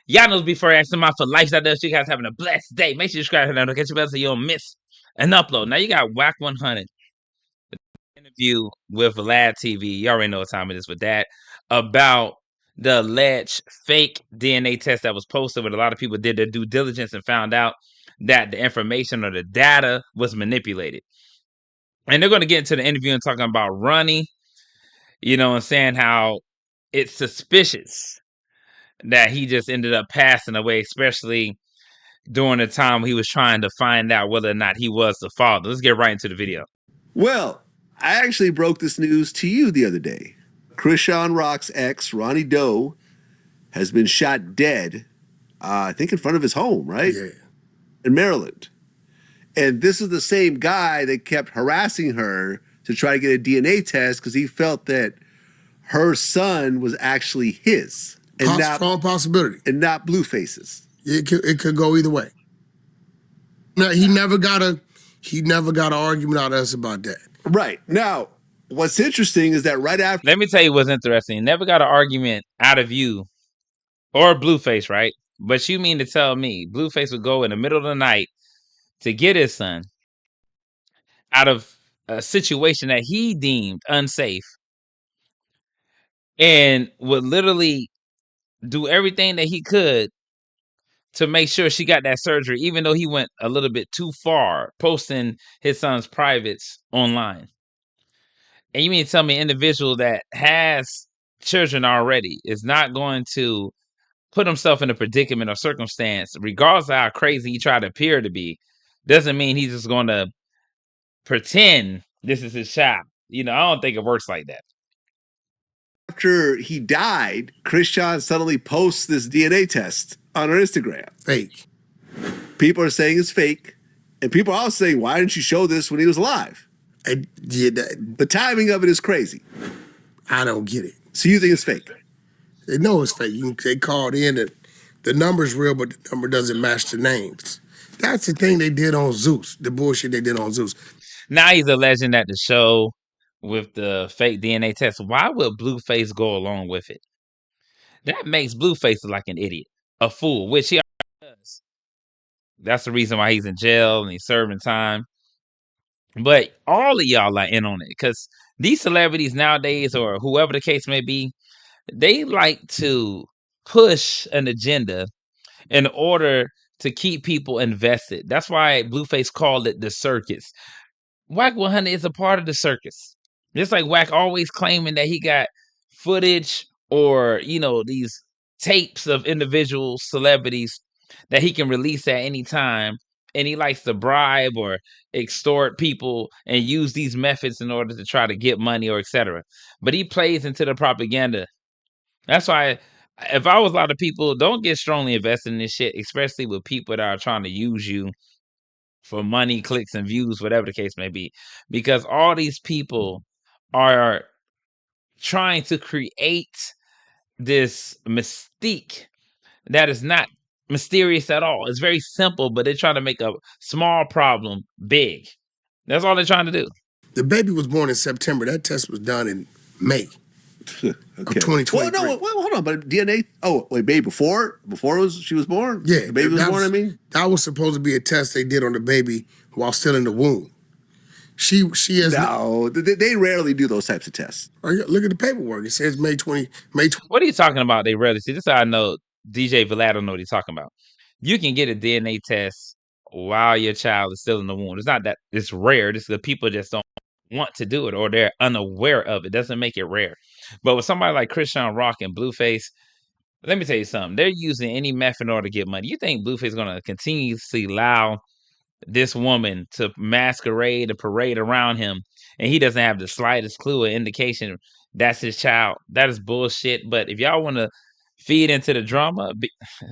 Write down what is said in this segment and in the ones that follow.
Y'all know before I ask them out for life out there, you guys having a blessed day. Make sure you subscribe to the notification bell so you don't miss an upload. Now you got Wack100 interview with Vlad TV. You already know what time it is with that about the alleged fake DNA test that was posted, where a lot of people did their due diligence and found out that the information or the data was manipulated. And they're going to get into the interview and talking about Ronny, and saying how it's suspicious that he just ended up passing away, especially during the time he was trying to find out whether or not he was the father. Let's get right into the video. Well, I actually broke this news to you the other day. Chrisean Rock's ex, Ronny Doe, has been shot dead, I think in front of his home, right? Yeah. In Maryland. And this is the same guy that kept harassing her to try to get a DNA test because he felt that her son was actually his. And Strong possibility. And not Blueface's. It could go either way. No, he never got an argument out of us about that. Right. Now, what's interesting is that right after... Let me tell you what's interesting. He never got an argument out of you or Blueface, right? But you mean to tell me Blueface would go in the middle of the night to get his son out of a situation that he deemed unsafe and would literally do everything that he could to make sure she got that surgery, even though he went a little bit too far posting his son's privates online? And you mean to tell me an individual that has children already is not going to put himself in a predicament or circumstance, regardless of how crazy he tried to appear to be, doesn't mean he's just going to pretend this is his child. I don't think it works like that. After he died, Chrisean suddenly posts this DNA test on her Instagram. Fake. People are saying it's fake. And people are also saying, why didn't you show this when he was alive? The timing of it is crazy. I don't get it. So you think it's fake? They know it's fake. They called in that the number's real, but the number doesn't match the names. That's the thing they did on Zeus, the bullshit they did on Zeus. Now he's alleging that the show with the fake DNA test, why would Blueface go along with it? That makes Blueface look like an idiot, a fool, which he already does. That's the reason why he's in jail and he's serving time. But all of y'all are in on it because these celebrities nowadays, or whoever the case may be, they like to push an agenda in order to keep people invested. That's why Blueface called it the circus. Wack100 is a part of the circus. Just like Wack always claiming that he got footage or, these tapes of individual celebrities that he can release at any time. And he likes to bribe or extort people and use these methods in order to try to get money or etc. But he plays into the propaganda. That's why if I was a lot of people, don't get strongly invested in this shit, especially with people that are trying to use you for money, clicks, and views, whatever the case may be. Because all these people are trying to create this mystique that is not mysterious at all. It's very simple, but they're trying to make a small problem big. That's all they're trying to do. The baby was born in September. That test was done in May of 2023. Well, no, hold on, but DNA. Oh, wait, baby, before she was born. Yeah, the baby was born. That was supposed to be a test they did on the baby while still in the womb. She has no. They rarely do those types of tests. Look at the paperwork. It says May 20. What are you talking about? They rarely see. This is how I know DJ Vlad don't know what he's talking about. You can get a DNA test while your child is still in the womb. It's not that it's rare. It's the people just don't want to do it or they're unaware of it. Doesn't make it rare. But with somebody like Chrisean Rock and Blueface, let me tell you something. They're using any method in order to get money. You think Blueface is going to continuously allow this woman to masquerade, to parade around him, and he doesn't have the slightest clue or indication that's his child? That is bullshit. But if y'all want to feed into the drama,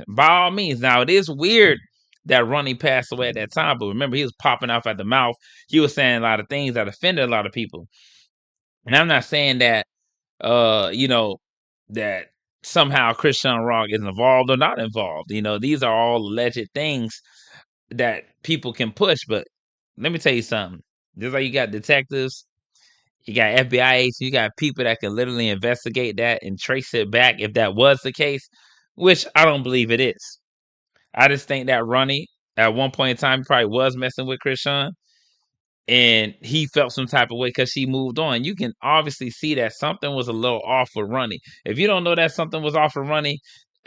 by all means. Now, it is weird that Ronny passed away at that time, but remember, he was popping off at the mouth. He was saying a lot of things that offended a lot of people. And I'm not saying that, that somehow Chrisean Rock is involved or not involved. These are all alleged things that people can push. But let me tell you something. Just like you got detectives, you got FBI agents, you got people that can literally investigate that and trace it back if that was the case. which I don't believe it is. I just think that Ronny, at one point in time, probably was messing with Chrisean, and he felt some type of way because she moved on. You can obviously see that something was a little off with Ronny. If you don't know that something was off with Ronny,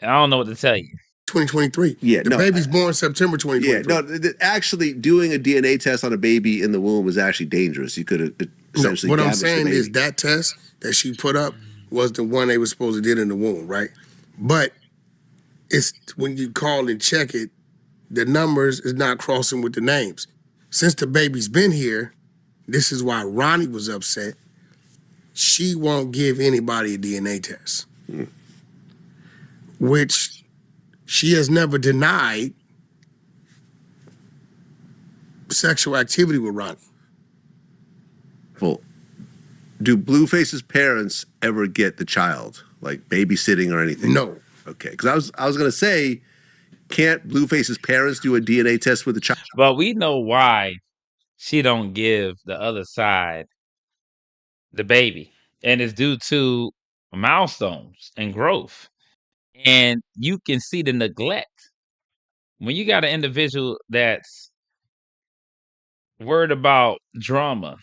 I don't know what to tell you. 2023. Yeah, the baby's born September 2023. Yeah, no, actually doing a DNA test on a baby in the womb is actually dangerous. You could essentially what I'm damage the saying baby. is that test that she put up was the one they were supposed to did in the womb, right? But it's when you call and check it, the numbers is not crossing with the names. Since the baby's been here, this is why Ronny was upset. She won't give anybody a DNA test, which she has never denied sexual activity with Ronny. Well, do Blueface's parents ever get the child, like babysitting or anything? No. Okay, because I was gonna say, can't Blueface's parents do a DNA test with the child? But we know why she don't give the other side the baby, and it's due to milestones and growth. And you can see the neglect when you got an individual that's worried about drama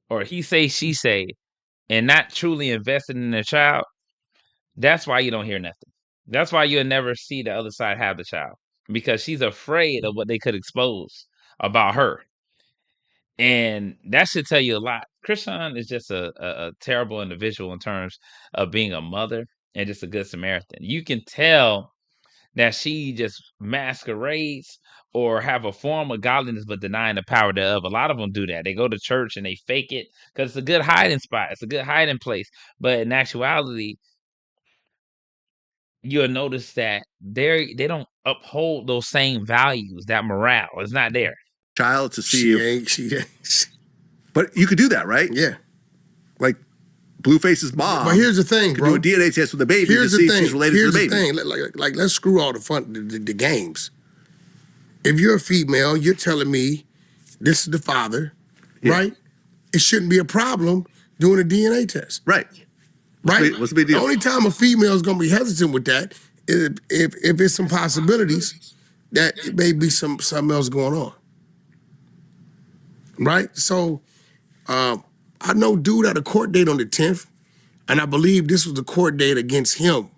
or he say she say and not truly invested in their child. That's why you don't hear nothing. That's why you'll never see the other side have the child, because she's afraid of what they could expose about her. And that should tell you a lot. Chrisean is just a terrible individual in terms of being a mother and just a good Samaritan. You can tell that she just masquerades or have a form of godliness but denying the power thereof. A lot of them do that. They go to church and they fake it because it's a good hiding spot. It's a good hiding place. But in actuality, you'll notice that they don't uphold those same values. That morale is not there. Child to see She ain't. But you could do that, right? Yeah. Like Blueface's mom. But here's the thing, could bro. do a DNA test with the baby Here's to the see thing. if she's related Here's to the baby. The thing. Like let's screw all the fun, the games. If you're a female, you're telling me this is the father, right? It shouldn't be a problem doing a DNA test. Right. Right? What's the big deal? The only time a female is going to be hesitant with that is if it's some possibilities that it may be something else going on. Right? So I know dude had a court date on the 10th, and I believe this was the court date against him,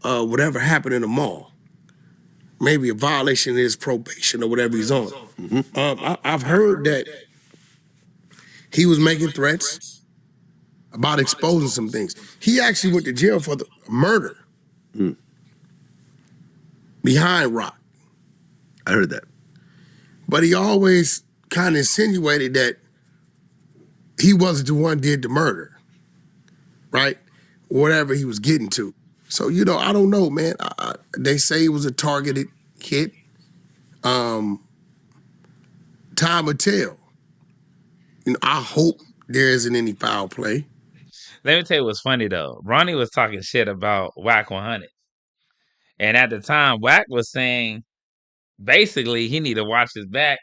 whatever happened in the mall. Maybe a violation of his probation or whatever he's on. I've heard that he was making threats about exposing some things. He actually went to jail for the murder behind Rock. I heard that. But he always kind of insinuated that he wasn't the one did the murder, right? Whatever he was getting to. So, I don't know, man. They say it was a targeted hit. Time will tell. I hope there isn't any foul play. Let me tell you what's funny though. Ronny was talking shit about Wack100, and at the time, Wack was saying basically he need to watch his back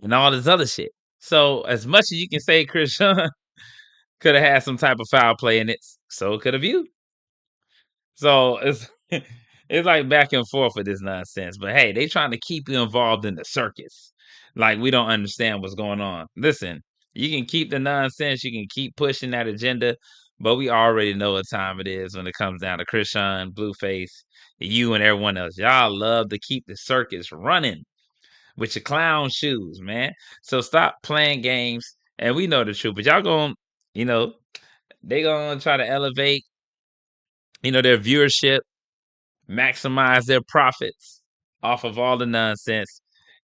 and all this other shit. So as much as you can say Chrisean could have had some type of foul play in it, so could have you. So it's it's like back and forth with this nonsense. But hey, they trying to keep you involved in the circus. Like we don't understand what's going on. Listen, you can keep the nonsense, you can keep pushing that agenda, but we already know what time it is when it comes down to Chrisean, Blueface, you and everyone else. Y'all love to keep the circus running with your clown shoes, man. So stop playing games. And we know the truth, but y'all gonna, they gonna try to elevate, their viewership, maximize their profits off of all the nonsense.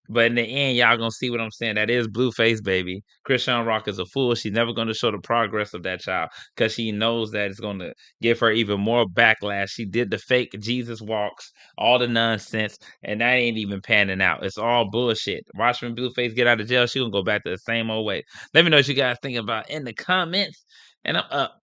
But in the end, y'all gonna see what I'm saying. That is Blueface, baby. Chrisean Rock is a fool. She's never gonna show the progress of that child because she knows that it's gonna give her even more backlash. She did the fake Jesus walks, all the nonsense, and that ain't even panning out. It's all bullshit. Watch when Blueface get out of jail, she gonna go back to the same old way. Let me know what you guys think about in the comments, and I'm up.